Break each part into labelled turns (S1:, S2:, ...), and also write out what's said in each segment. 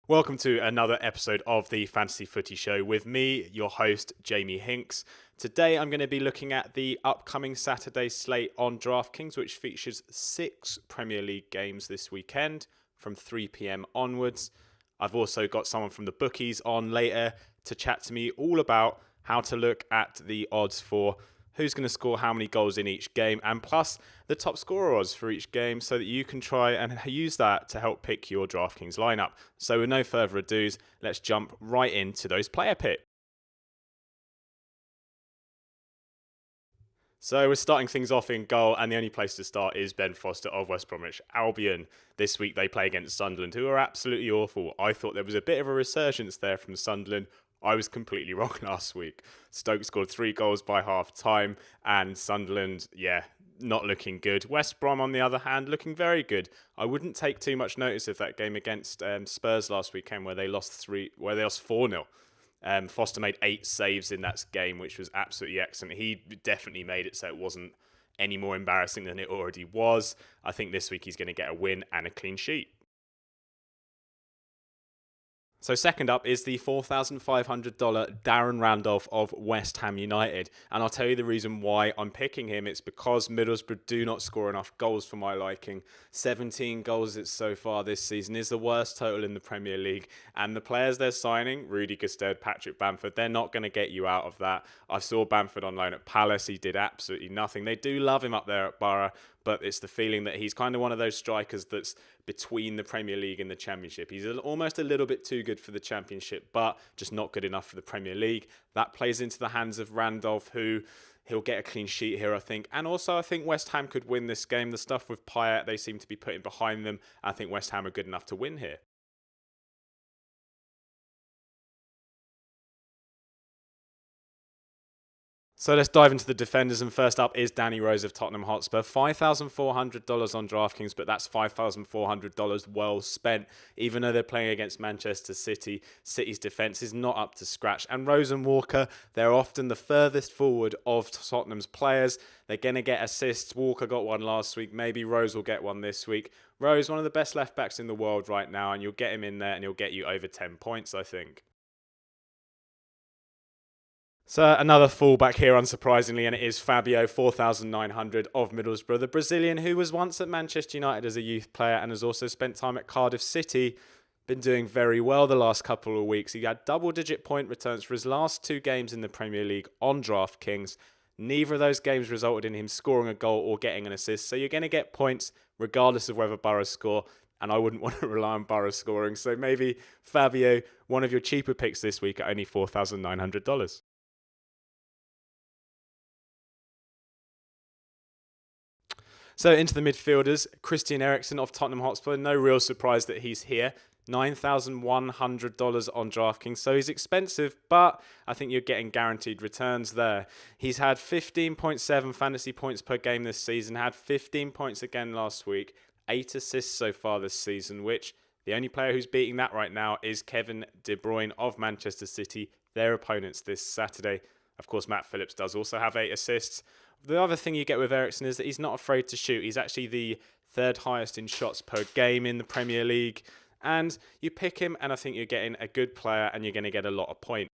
S1: Welcome to another episode of the Fantasy Footy Show with me, your host, Jamie Hinks. Today I'm going to be looking at the upcoming Saturday slate on DraftKings, which features 6 Premier League games this weekend from 3 p.m. onwards. I've also got someone from the bookies on later to chat to me all about how to look at the odds for who's going to score how many goals in each game, and plus the top scorer odds for each game so that you can try and use that to help pick your DraftKings lineup. So with no further ado, let's jump right into those player picks. So we're starting things off in goal, and the only place to start is Ben Foster of West Bromwich Albion. This week they play against Sunderland, who are absolutely awful. I thought there was a bit of a resurgence there from Sunderland. I was completely wrong last week. Stoke scored 3 goals by half time, and Sunderland, not looking good. West Brom, on the other hand, looking very good. I wouldn't take too much notice of that game against Spurs last weekend, where they lost 4-0. Foster made 8 saves in that game, which was absolutely excellent. He definitely made it so it wasn't any more embarrassing than it already was. I think this week he's going to get a win and a clean sheet. So second up is the $4,500 Darren Randolph of West Ham United. And I'll tell you the reason why I'm picking him. It's because Middlesbrough do not score enough goals for my liking. 17 goals so far this season is the worst total in the Premier League. And the players they're signing, Rudy Gustede, Patrick Bamford, they're not going to get you out of that. I saw Bamford on loan at Palace. He did absolutely nothing. They do love him up there at Borough, but it's the feeling that he's kind of one of those strikers that's between the Premier League and the Championship. He's almost a little bit too good for the Championship, but just not good enough for the Premier League. That plays into the hands of Randolph, who he'll get a clean sheet here, I think. And also, I think West Ham could win this game. The stuff with Payet, they seem to be putting behind them. I think West Ham are good enough to win here. So let's dive into the defenders, and first up is Danny Rose of Tottenham Hotspur. $5,400 on DraftKings, but that's $5,400 well spent. Even though they're playing against Manchester City, City's defence is not up to scratch. And Rose and Walker, they're often the furthest forward of Tottenham's players. They're going to get assists. Walker got one last week. Maybe Rose will get one this week. Rose, one of the best left-backs in the world right now, and you'll get him in there and he'll get you over 10 points, I think. So another fullback here, unsurprisingly, and it is Fabio, 4,900 of Middlesbrough. The Brazilian, who was once at Manchester United as a youth player and has also spent time at Cardiff City, been doing very well the last couple of weeks. He had double-digit point returns for his last 2 games in the Premier League on DraftKings. Neither of those games resulted in him scoring a goal or getting an assist, so you're going to get points regardless of whether Borough score, and I wouldn't want to rely on Borough scoring. So maybe Fabio, one of your cheaper picks this week at only $4,900. So into the midfielders, Christian Eriksen of Tottenham Hotspur. No real surprise that he's here. $9,100 on DraftKings. So he's expensive, but I think you're getting guaranteed returns there. He's had 15.7 fantasy points per game this season, had 15 points again last week, 8 assists so far this season, which the only player who's beating that right now is Kevin De Bruyne of Manchester City, their opponents this Saturday. Of course, Matt Phillips does also have 8 assists. The other thing you get with Eriksen is that he's not afraid to shoot. He's actually the 3rd highest in shots per game in the Premier League. And you pick him, and I think you're getting a good player, and you're going to get a lot of points.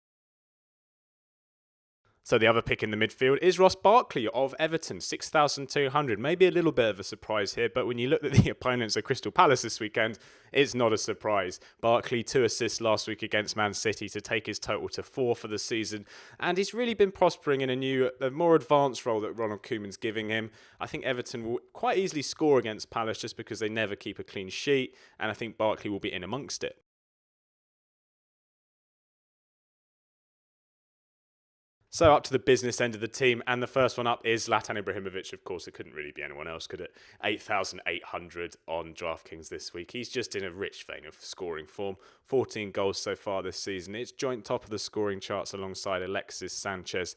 S1: So the other pick in the midfield is Ross Barkley of Everton, 6,200. Maybe a little bit of a surprise here, but when you look at the opponents of Crystal Palace this weekend, it's not a surprise. Barkley, 2 assists last week against Man City to take his total to 4 for the season. And he's really been prospering in a more advanced role that Ronald Koeman's giving him. I think Everton will quite easily score against Palace just because they never keep a clean sheet. And I think Barkley will be in amongst it. So up to the business end of the team, and the first one up is Zlatan Ibrahimovic. Of course, it couldn't really be anyone else, could it? 8,800 on DraftKings this week. He's just in a rich vein of scoring form. 14 goals so far this season. It's joint top of the scoring charts alongside Alexis Sanchez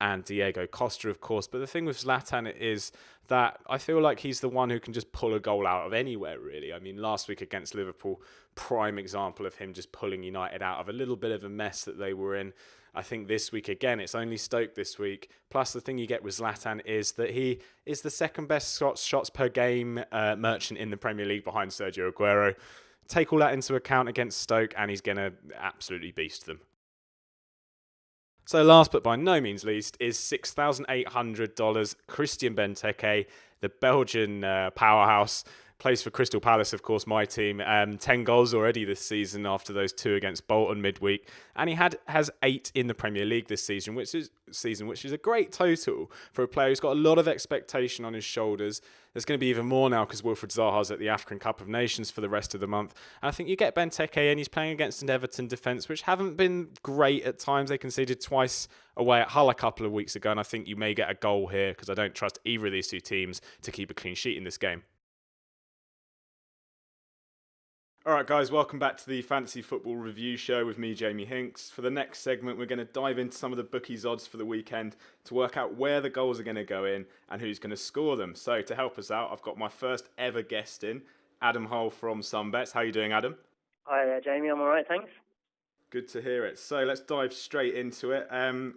S1: and Diego Costa, of course. But the thing with Zlatan is that I feel like he's the one who can just pull a goal out of anywhere, really. I mean, last week against Liverpool, prime example of him just pulling United out of a little bit of a mess that they were in. I think this week, again, it's only Stoke this week. Plus, the thing you get with Zlatan is that he is the second best shots per game merchant in the Premier League behind Sergio Aguero. take all that into account against Stoke, and he's going to absolutely beast them. So last but by no means least is $6,800 Christian Benteke, the Belgian powerhouse. Plays for Crystal Palace, of course, my team. 10 goals already this season after those 2 against Bolton midweek. And he has 8 in the Premier League this season, which is a great total for a player who's got a lot of expectation on his shoulders. There's going to be even more now because Wilfried Zaha's at the African Cup of Nations for the rest of the month. And I think you get Benteke and he's playing against an Everton defence, which haven't been great at times. They conceded twice away at Hull a couple of weeks ago. And I think you may get a goal here because I don't trust either of these 2 teams to keep a clean sheet in this game. All right, guys, welcome back to the Fantasy Football Review Show with me, Jamie Hinks. For the next segment, we're going to dive into some of the bookies' odds for the weekend to work out where the goals are going to go in and who's going to score them. So to help us out, I've got my first ever guest in, Adam Hull from Sunbets. How are you doing, Adam?
S2: Hi there, Jamie. I'm all right, thanks.
S1: Good to hear it. So let's dive straight into it.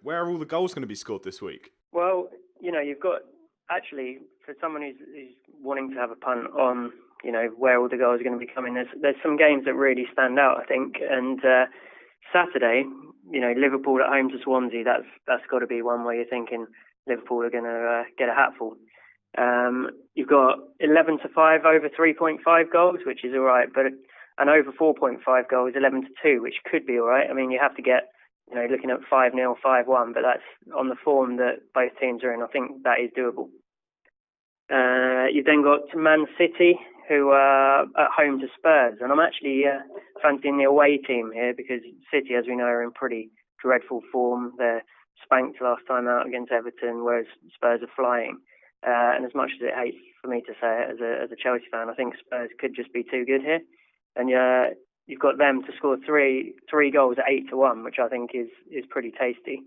S1: Where are all the goals going to be scored this week?
S2: Well, you've got, actually, for someone who's wanting to have a punt on where all the goals are going to be coming. There's some games that really stand out, I think. And Saturday, Liverpool at home to Swansea. That's got to be one where you're thinking Liverpool are going to get a hatful. You've got 11-5 over 3.5 goals, which is all right, but and over 4.5 goals, 11-2, which could be all right. I mean, you have to get looking at 5-0, 5-1, but that's on the form that both teams are in. I think that is doable. You've then got Man City, who are at home to Spurs. And I'm actually fancying the away team here because City, as we know, are in pretty dreadful form. They're spanked last time out against Everton, whereas Spurs are flying. And as much as it hates for me to say it as a Chelsea fan, I think Spurs could just be too good here. And you've got them to score three goals at 8-1, which I think is pretty tasty.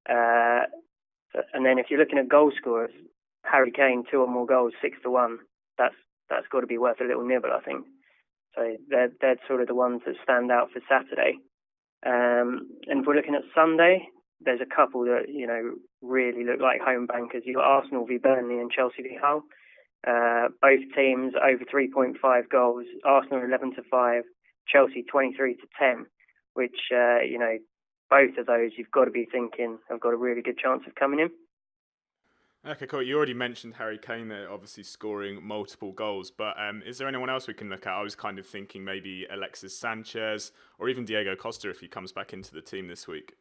S2: And then if you're looking at goal scorers, Harry Kane, 2 or more goals, 6-1. That's got to be worth a little nibble, I think. So they're sort of the ones that stand out for Saturday. And if we're looking at Sunday, there's a couple that really look like home bankers. You've got Arsenal v Burnley and Chelsea v Hull. Both teams over 3.5 goals. Arsenal 11-5, Chelsea 23-10. Which both of those you've got to be thinking have got a really good chance of coming in.
S1: Okay, cool. You already mentioned Harry Kane there, obviously scoring multiple goals, but is there anyone else we can look at? I was kind of thinking maybe Alexis Sanchez or even Diego Costa if he comes back into the team this week.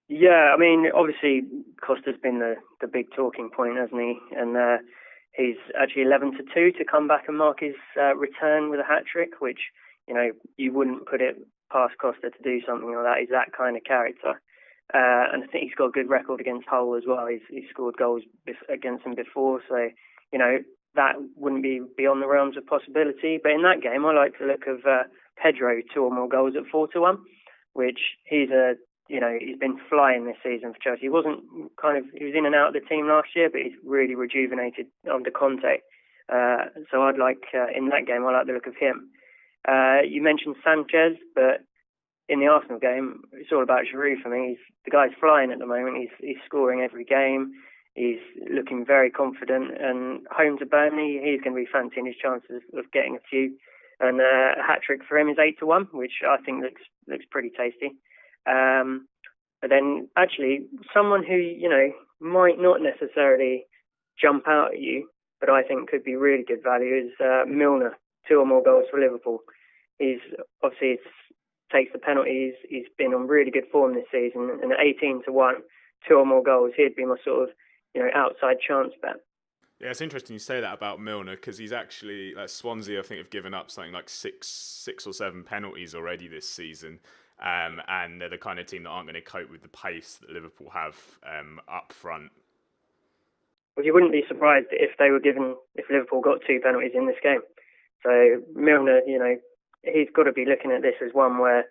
S2: Yeah, I mean, obviously Costa's been the big talking point, hasn't he? And he's actually 11-2 to come back and mark his return with a hat-trick, which, you wouldn't put it past Costa to do something like that. He's that kind of character. And I think he's got a good record against Hull as well. He's scored goals against them before, so that wouldn't be beyond the realms of possibility. But in that game, I like the look of Pedro, 2 or more goals at 4-1, which he's been flying this season for Chelsea. He was in and out of the team last year, but he's really rejuvenated under Conte. So I'd like in that game, I like the look of him. You mentioned Sanchez, but in the Arsenal game, it's all about Giroud for me. The guy's flying at the moment. He's scoring every game. He's looking very confident. And home to Burnley, he's going to be fancying his chances of getting a few. And a hat-trick for him is 8-1, which I think looks pretty tasty. But then, actually, someone who, might not necessarily jump out at you, but I think could be really good value is Milner, 2 or more goals for Liverpool. He's obviously takes the penalties. He's been on really good form this season, and at 18-1, 2 or more goals, he'd be my sort of outside chance bet.
S1: Yeah, it's interesting you say that about Milner because he's actually Swansea. I think have given up something like six or 7 penalties already this season, and they're the kind of team that aren't going to cope with the pace that Liverpool have up front.
S2: Well, you wouldn't be surprised if Liverpool got 2 penalties in this game. So Milner, he's got to be looking at this as one where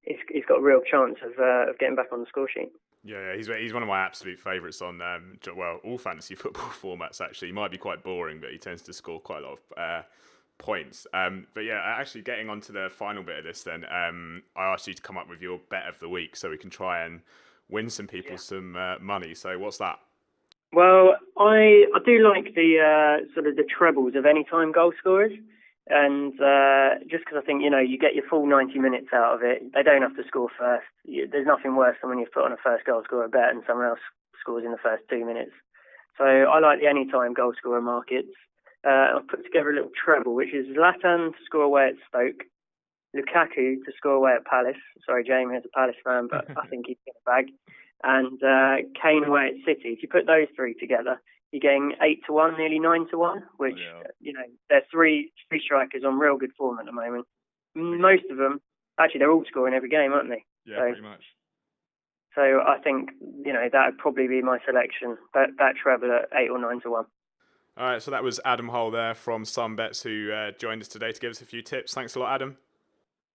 S2: he's got a real chance of getting back on the score sheet.
S1: Yeah, he's one of my absolute favourites on all fantasy football formats. Actually, he might be quite boring, but he tends to score quite a lot of points. But yeah, actually getting on to the final bit of this, then I asked you to come up with your bet of the week so we can try and win some people some money. So what's that? Well,
S2: I do like the sort of the trebles of anytime goal scorers. And just because I think, you get your full 90 minutes out of it. They don't have to score first. There's nothing worse than when you've put on a first goal scorer bet and someone else scores in the first 2 minutes. So I like the anytime goal scorer markets. I've put together a little treble, which is Zlatan to score away at Stoke, Lukaku to score away at Palace. Sorry, Jamie is a Palace fan, but I think he's going to bag. And Kane away at City. If you put those three together, you're getting 8-1, nearly 9-1, which, they're three strikers on real good form at the moment. Most of them, actually, they're all scoring every game, aren't they?
S3: Yeah, pretty much.
S2: So I think, that would probably be my selection, that treble at 8 or 9-1.
S1: All right, so that was Adam Hull there from Sunbets who joined us today to give us a few tips. Thanks a lot, Adam.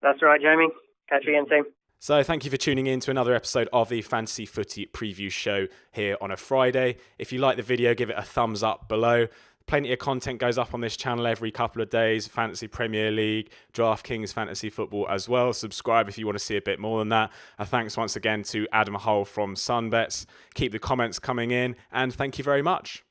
S2: That's right, Jamie. Catch you again soon.
S1: So thank you for tuning in to another episode of the Fantasy Footy Preview Show here on a Friday. If you like the video, give it a thumbs up below. Plenty of content goes up on this channel every couple of days. Fantasy Premier League, DraftKings Fantasy Football as well. Subscribe if you want to see a bit more than that. Thanks once again to Adam Hull from Sunbets. Keep the comments coming in and thank you very much.